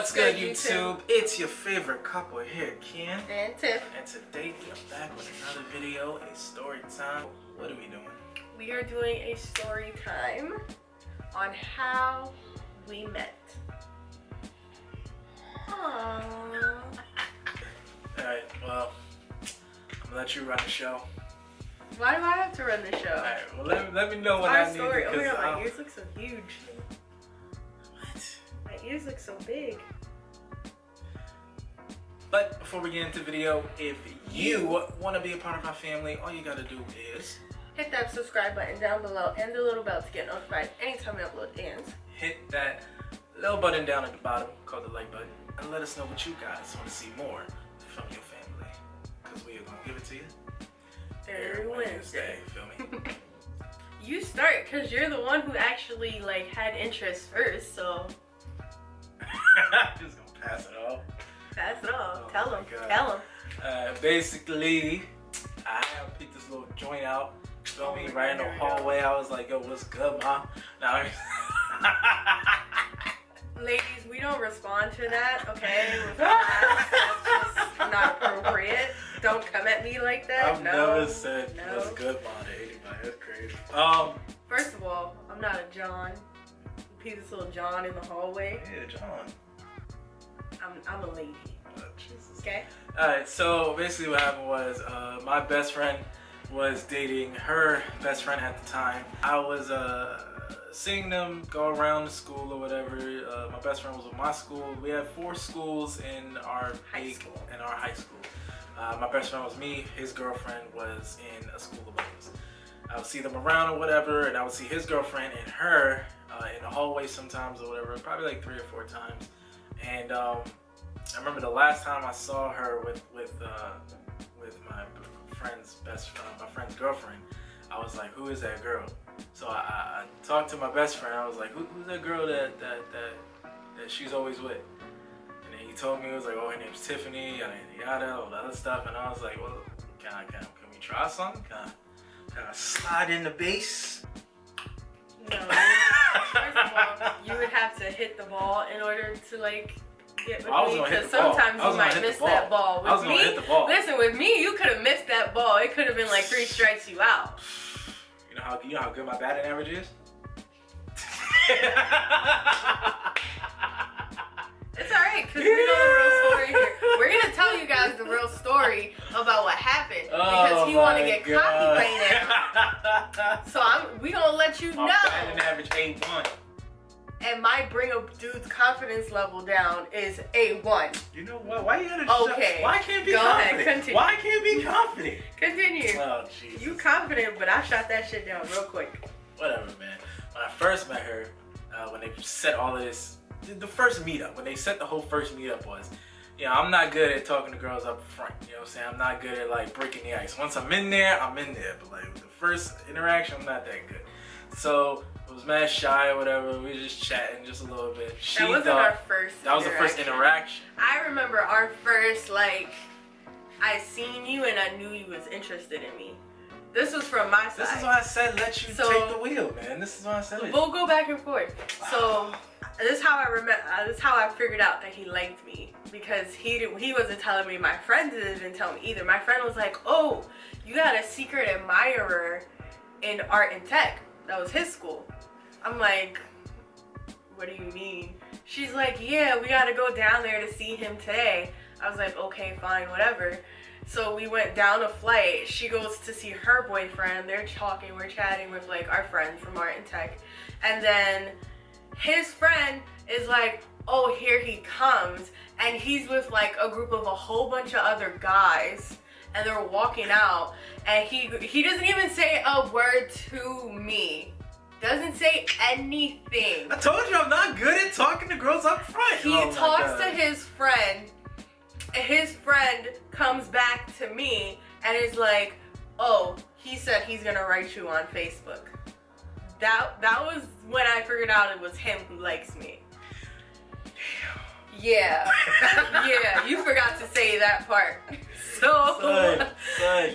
What's good, YouTube? It's your favorite couple here, Ken and Tiff. And today we are back with another video, a story time. What are we doing? We are doing a story time on how we met. Aww. Alright, well, I'm gonna let you run the show. Why do I have to run the show? Alright, well let me know what Our I story. need. Oh my god, my ears look so huge. What? My ears look so big. But before we get into the video, if you want to be a part of our family, all you gotta do is hit that subscribe button down below and the little bell to get notified anytime we upload, and hit that little button down at the bottom called the like button, and let us know what you guys want to see more from your family, because we are gonna give it to you every Wednesday. Feel me? You start, because you're the one who actually like had interest first, so just gonna pass it off. Pass it off. Oh Tell him. God. Tell him. Basically, I picked this little joint out. Feel me? Right in the hallway. I was like, yo, what's good, ma? Now, ladies, we don't respond to that, okay? That's just not appropriate. Don't come at me like that. I've never said what's good, ma, to anybody. That's crazy. First of all, I'm not a John. You this little John in the hallway. Yeah, John. I'm a lady. Oh, Jesus. Okay. Alright, so basically what happened was my best friend was dating her best friend at the time. I was seeing them go around the school or whatever. My best friend was with my school. We had 4 schools in our high school. My best friend was me. His girlfriend was in a school above us. I would see them around or whatever, and I would see his girlfriend and her in the hallway sometimes or whatever, probably like 3 or 4 times. And I remember the last time I saw her with my friend's girlfriend, I was like, who is that girl? So I talked to my best friend. I was like, who's that girl that she's always with? And then he told me, it was like, oh, her name's Tiffany, yada yada, all that other stuff. And I was like, well, can we try something? Can I slide in the base? No. First of all, you would have to hit the ball in order to like get with me, because sometimes you might miss that ball. With me, hit the ball. Listen, with me, you could have missed that ball. It could have been like 3 strikes you out. You know how good my batting average is? It's alright, because we know the real story here. We're going to tell you guys the real story about what happened, because he want to get cocky right now. So we going to let you know. My batting average A1. And my bring a dude's confidence level down is A1. You know what? Why you gotta okay. Why can't be Go confident? ahead, continue. Why can't be confident? Continue. Oh, Jesus. You confident, but I shot that shit down real quick. Whatever, man. When I first met her, when they set all of this, the first meetup, when they set the whole first meetup was, you know, I'm not good at talking to girls up front. You know what I'm saying? I'm not good at like breaking the ice. Once I'm in there, I'm in there. But like the first interaction, I'm not that good. So I was mad shy or whatever. We were just chatting just a little bit. That wasn't our first. That was the first interaction. I remember our first, like, I seen you and I knew you was interested in me. This was from my side. This is why I said let you take the wheel, man. This is why I said it. We'll go back and forth. So this is how I remember. This is how I figured out that he liked me, because he wasn't telling me. My friend didn't even tell me either. My friend was like, "Oh, you got a secret admirer in art and tech." That was his school. I'm like, what do you mean? She's like, yeah, we gotta go down there to see him today. I was like, okay, fine, whatever. So we went down a flight. She goes to see her boyfriend. They're talking, we're chatting with like our friends from art and tech. And then his friend is like, oh, here he comes. And he's with like a group of a whole bunch of other guys. And they're walking out, and he doesn't even say a word to me. Doesn't say anything. I told you I'm not good at talking to girls up front. He talks to his friend, and his friend comes back to me and is like, oh, he said he's gonna write you on Facebook. That was when I figured out it was him who likes me. Yeah. Yeah, you forgot to say that part. So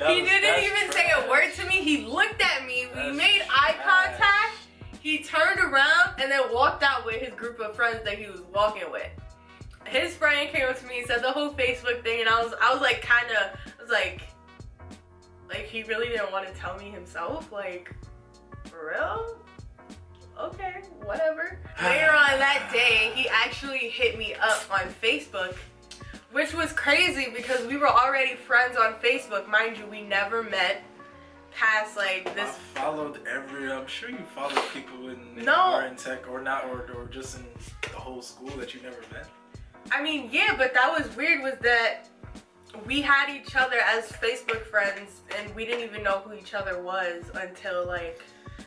he didn't even say a word to me. He looked at me. We made eye contact. He turned around and then walked out with his group of friends that he was walking with. his friend came up to me and said the whole Facebook thing, and I was like he really didn't want to tell me himself, like, for real? Okay, whatever. Later on that day, he actually hit me up on Facebook, which was crazy because we were already friends on Facebook. Mind you, we never met past like this. I followed I'm sure you followed people in tech or not, or just in the whole school that you never met. I mean, yeah, but that was weird, was that we had each other as Facebook friends and we didn't even know who each other was until like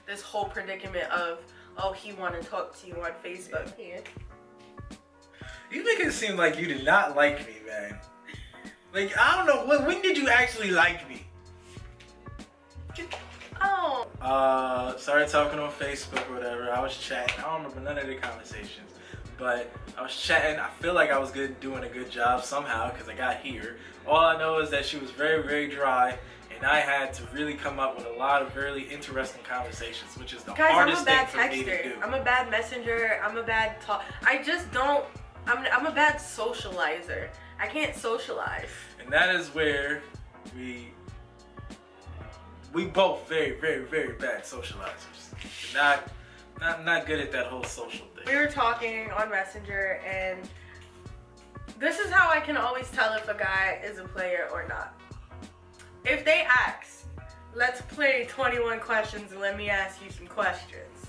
this whole predicament of, oh, he want to talk to you on Facebook. Yeah. You make it seem like you did not like me, man. Like, I don't know, when did you actually like me? Oh. Started talking on Facebook or whatever. I was chatting. I don't remember none of the conversations. But I was chatting. I feel like I was doing a good job somehow because I got here. All I know is that she was very, very dry. And I had to really come up with a lot of really interesting conversations, which is the hardest thing for me to do. I'm a bad messenger. I'm a bad talk. I just don't. I'm a bad socializer. I can't socialize. And that is where we both very, very, very bad socializers. Not good at that whole social thing. We were talking on Messenger, and this is how I can always tell if a guy is a player or not. If they ask, let's play 21 questions and let me ask you some questions.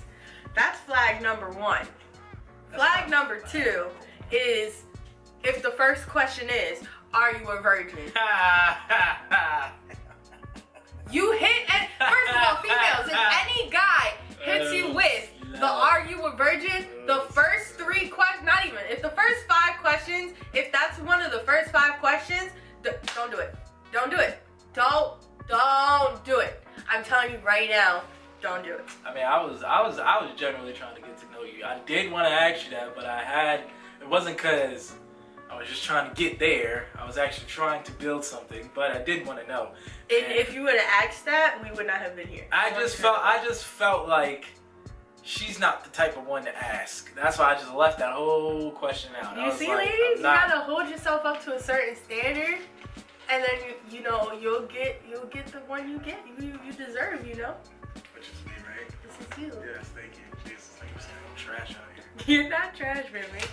That's flag number 1. Flag number 2 is if the first question is, are you a virgin? You hit, and first of all, females, if any guy hits you with the are you a virgin, the first 3 questions, not even, if the first 5 questions, if that's one of the first 5 questions, don't do it. Don't do it. Don't do it. I'm telling you right now, don't do it. I mean, I was generally trying to get to know you. I did want to ask you that, but it wasn't because I was just trying to get there. I was actually trying to build something, but I did want to know. If you would have asked that, we would not have been here. I just felt like she's not the type of one to ask. That's why I just left that whole question out. You see, ladies, you gotta hold yourself up to a certain standard, and then you'll get the one you deserve, you know. Which is me, right? This is you. Yes, thank you. Jesus, like you're saying, I'm trash out here. You're not trash, baby.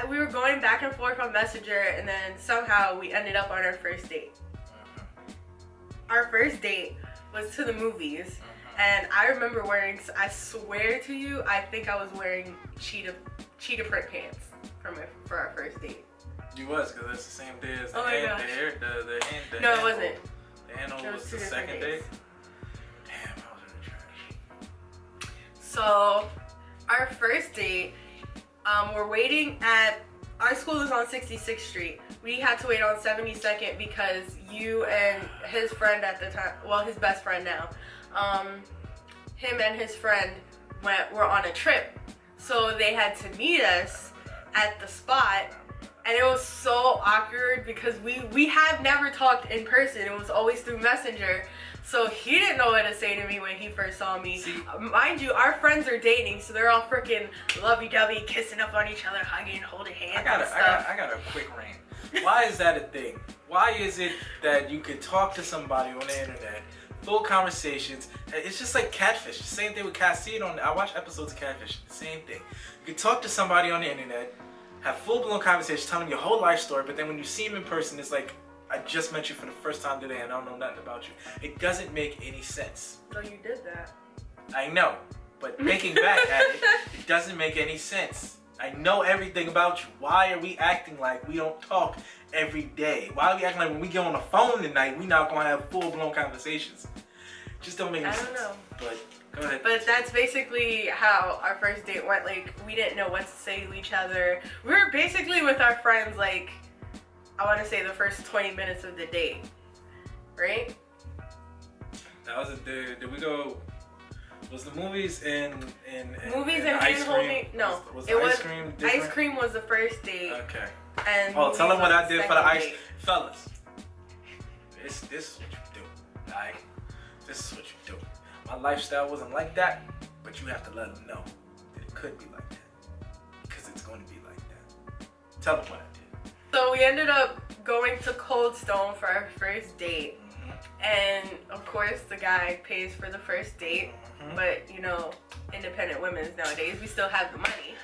We were going back and forth on Messenger, and then somehow we ended up on our first date. Our first date was to the movies, and I remember wearing, I swear to you, I think I was wearing cheetah print pants for our first date. You was, because that's the same day as the No, it wasn't. The handle was the second date? Damn, I was in the trash. So, our first date, we're waiting at, our school is on 66th Street. We had to wait on 72nd because you and his friend at the time, well, his best friend now, him and his friend were on a trip. So they had to meet us at the spot, and it was so awkward because we have never talked in person. It was always through Messenger. So he didn't know what to say to me when he first saw me. See, mind you, our friends are dating, so they're all freaking lovey-dovey, kissing up on each other, hugging, holding hands and stuff. I got a quick rant. Why is that a thing? Why is it that you could talk to somebody on the internet, full conversations? It's just like Catfish. The same thing with Cat. I watch episodes of Catfish. The same thing. You could talk to somebody on the internet, have full-blown conversations, telling your whole life story, but then when you see them in person, it's like, I just met you for the first time today and I don't know nothing about you. It doesn't make any sense. So you did that. I know, but thinking back at it, it doesn't make any sense. I know everything about you. Why are we acting like we don't talk every day? Why are we acting like when we get on the phone tonight, we not gonna have full-blown conversations? Just don't make any sense. I don't know. But go ahead. But that's basically how our first date went. Like, we didn't know what to say to each other. We were basically with our friends, like, I want to say the first 20 minutes of the date, right? That was did we go, was the movies and hand holding? No, was ice cream different? Ice cream was the first date. Okay. And tell them what I did for the ice, date. fellas. This is what you do, alright? This is what you do. My lifestyle wasn't like that, but you have to let them know that it could be like that, because it's going to be like that. Tell them what I did. So we ended up going to Cold Stone for our first date. And of course the guy pays for the first date. But you know, independent women nowadays, we still have the money.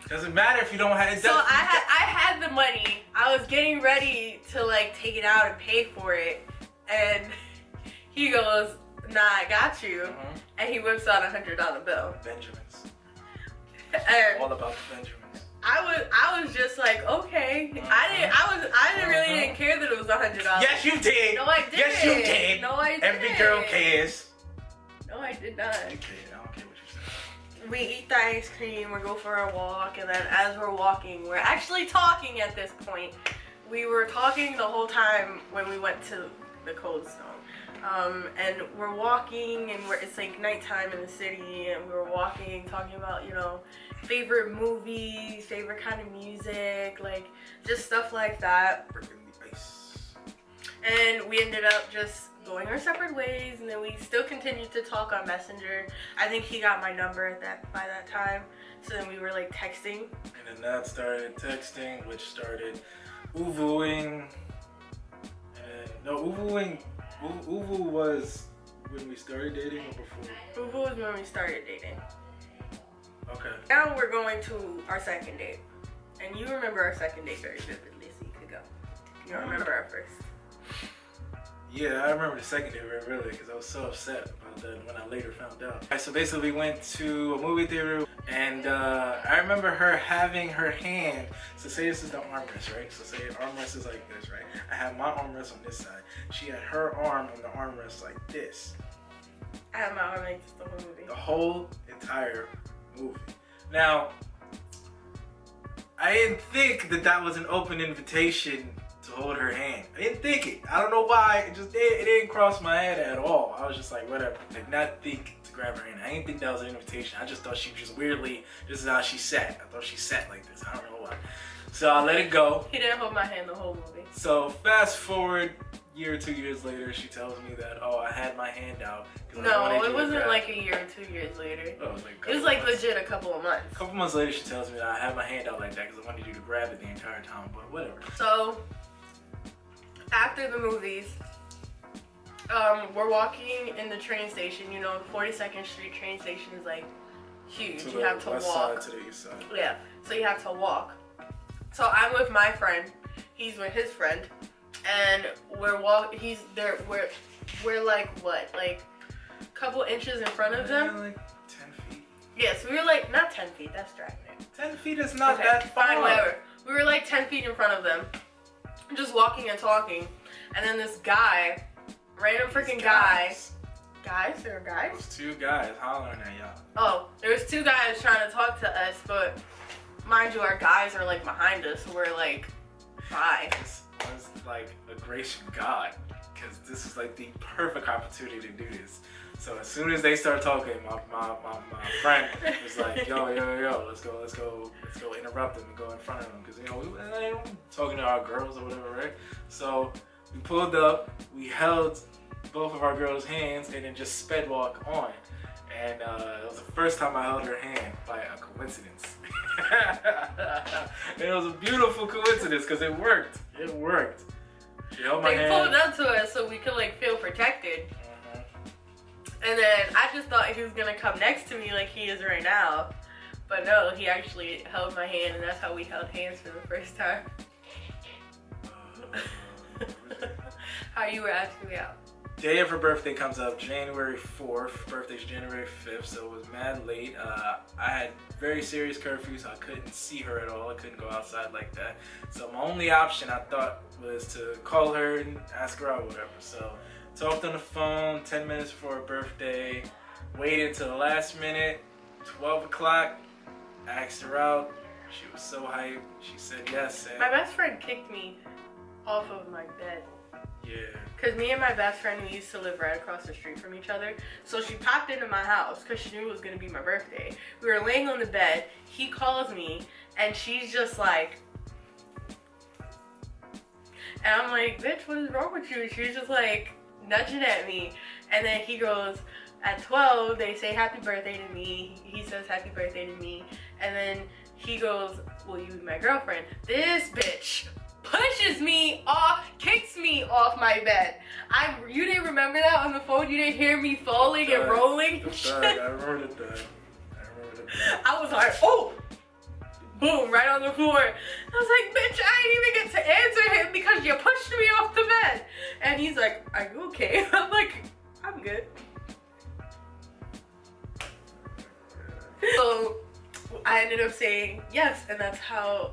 Doesn't matter if you don't have it. So I had the money. I was getting ready to like take it out and pay for it. And he goes, nah, I got you. And he whips out $100 bill. Benjamins. And all about the Benjamins. I was just like, okay. I really didn't care that it was $100. Yes, you did. No, I didn't. Yes, you did. No, I didn't. Every girl cares. No, I did not. You did. I don't care what you said. We eat the ice cream, we go for a walk, and then as we're walking, we're actually talking at this point. We were talking the whole time when we went to the Cold Stone. And we're walking, and it's like nighttime in the city, and we were walking, talking about, you know, favorite movies, favorite kind of music, like just stuff like that. And we ended up just going our separate ways, and then we still continued to talk on Messenger. I think he got my number by that time, so then we were like texting. And then that started texting, which started uvuing. And no, uvu was when we started dating or before? Uvu was when we started dating. Okay. Now we're going to our second date. And you remember our second date very vividly, so you could go. You don't remember our first. Yeah, I remember the second date very really because I was so upset about that when I later found out. So basically we went to a movie theater, and I remember her having her hand, so say this is the armrest, right? So say the armrest is like this, right? I have my armrest on this side. She had her arm on the armrest like this. I had my arm like this the whole movie. The whole entire movie. Now, I didn't think that was an open invitation to hold her hand. I didn't think it. I don't know why. It didn't cross my head at all. I was just like, whatever. I did not think to grab her hand. I didn't think that was an invitation. I just thought she just weirdly, this is how she sat. I thought she sat like this. I don't know why. So I let it go. He didn't hold my hand the whole movie. So fast forward a year or 2 years later, she tells me that, oh, I had my hand out. No, it wasn't like a year or 2 years later. Oh, it was like legit a couple of months. A couple months later, she tells me that I had my hand out like that because I wanted you to grab it the entire time, but whatever. So, after the movies, we're walking in the train station. You know, the 42nd Street train station is like huge. You have to west walk. side to the east side. Yeah, so you have to walk. So I'm with my friend. He's with his friend, and we're he's there. We're like what, like a couple inches in front of them. Like 10 feet. Yes, we were like not 10 feet. That's dragging it. 10 feet is not that far. Fine, whatever. We were like 10 feet in front of them, just walking and talking, and then this guy, random freaking guy. Guys? There were guys? Those two guys hollering at y'all. Oh, there was two guys trying to talk to us, but mind you, our guys are like behind us, so we're like, bye. This was like a grace from God, because this is like the perfect opportunity to do this. So as soon as they start talking, my friend was like, yo, let's go interrupt them and go in front of them, because you know we were talking to our girls or whatever, right? So we pulled up, we held both of our girls' hands, and then just sped walk on. And it was the first time I held her hand by a coincidence. And it was a beautiful coincidence because it worked. It worked. She held my hand. They pulled up to us so we could like feel protected. And then I just thought he was gonna come next to me like he is right now. But no, he actually held my hand, and that's how we held hands for the first time. How you were asking me out. Day of her birthday comes up, January 4th. Birthday's January 5th, so it was mad late. I had very serious curfew, so I couldn't see her at all. I couldn't go outside like that. So my only option, I thought, was to call her and ask her out or whatever. So talked on the phone 10 minutes before her birthday, waited till the last minute, 12 o'clock, asked her out. She was so hyped. She said yes. And my best friend kicked me off of my bed. Yeah. Because me and my best friend, we used to live right across the street from each other. So she popped into my house because she knew it was going to be my birthday. We were laying on the bed. He calls me, and she's just like... And I'm like, bitch, what is wrong with you? And she's just like nudging at me. And then he goes, at 12, they say happy birthday to me. He says happy birthday to me. And then he goes, will you be my girlfriend? This bitch pushes me off, kicks me off my bed. You didn't remember that on the phone? You didn't hear me falling and rolling? I remember that. I was like, oh! Boom, right on the floor. I was like, bitch, I didn't even get to answer him because you pushed me off the bed. And he's like, are you okay? I'm like, I'm good. So I ended up saying yes, and that's how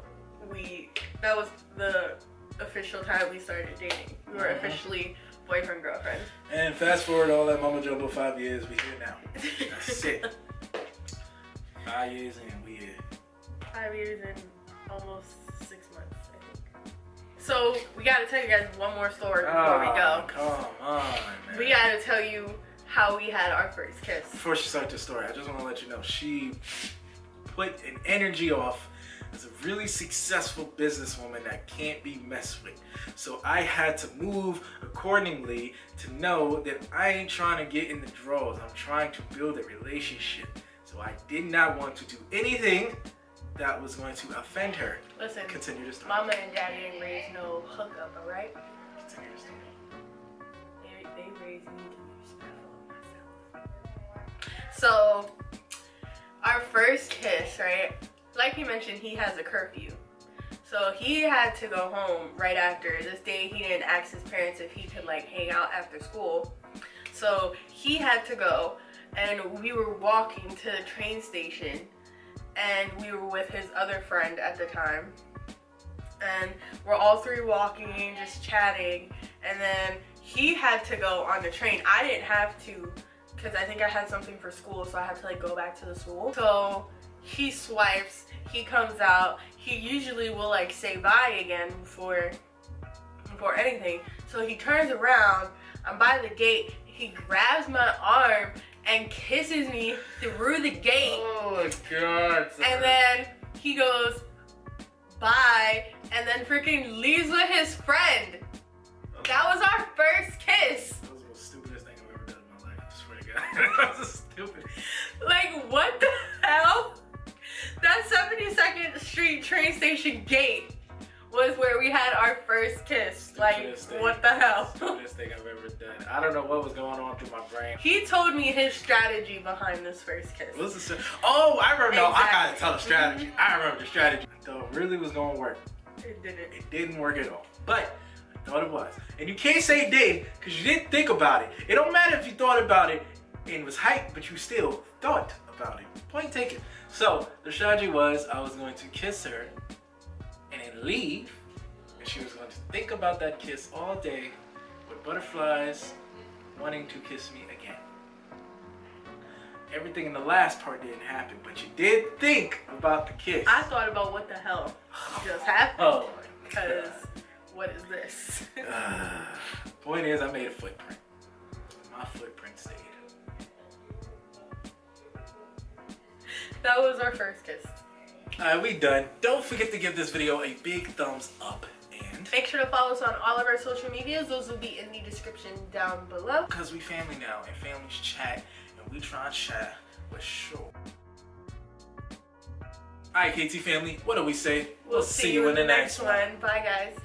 that was the official time we started dating. We were officially boyfriend, girlfriend. And fast forward all that mama jumbo 5 years, we here now. That's it. 5 years and we here. 5 years and almost 6 months, I think. So we gotta tell you guys one more story before we go. Come on, man. We gotta tell you how we had our first kiss. Before she starts the story, I just want to let you know she put an energy off as a really successful businesswoman that can't be messed with. So I had to move accordingly to know that I ain't trying to get in the drawers. I'm trying to build a relationship. So I did not want to do anything that was going to offend her. Listen, continue to story. Mama and Daddy didn't raise no hookup, alright? Continue the story. They raised me to be respectful of myself. So, our first kiss, right? Like you mentioned, he has a curfew. So he had to go home right after. This day he didn't ask his parents if he could like hang out after school. So he had to go, and we were walking to the train station, and we were with his other friend at the time. And we're all three walking, just chatting, and then he had to go on the train. I didn't have to, because I think I had something for school, so I had to like go back to the school. So he swipes, he comes out, he usually will like say bye again before anything. So he turns around, I'm by the gate, he grabs my arm and kisses me through the gate. Oh my god. Sorry. And then he goes, bye, and then freaking leaves with his friend. That was our first kiss. That was the most stupidest thing I've ever done in my life. I swear to God. That was stupid. Like, what the hell? That 72nd Street train station gate was where we had our first kiss. Like, what the hell? Stupidest thing I've ever done. I don't know what was going on through my brain. He told me his strategy behind this first kiss. What's the Oh, I remember. No, Exactly. I gotta tell the strategy. I remember the strategy. I thought it really was gonna work. It didn't. It didn't work at all. But I thought it was. And you can't say it did because you didn't think about it. It don't matter if you thought about it and was hyped, but you still thought about it. Point taken. So the strategy was I was going to kiss her and then leave, and she was going to think about that kiss all day with butterflies wanting to kiss me again. Everything in the last part didn't happen, but you did think about the kiss. I thought about what the hell just happened. Oh my Because God. what is this? Point is, I made a footprint. My footprint stayed. That was our first kiss. Alright, we done. Don't forget to give this video a big thumbs up and Make sure to follow us on all of our social medias. Those will be in the description down below. because we family now and families chat and we try and chat with sure. Alright, KT family, what do we say? We'll see you in the next one. Bye, guys.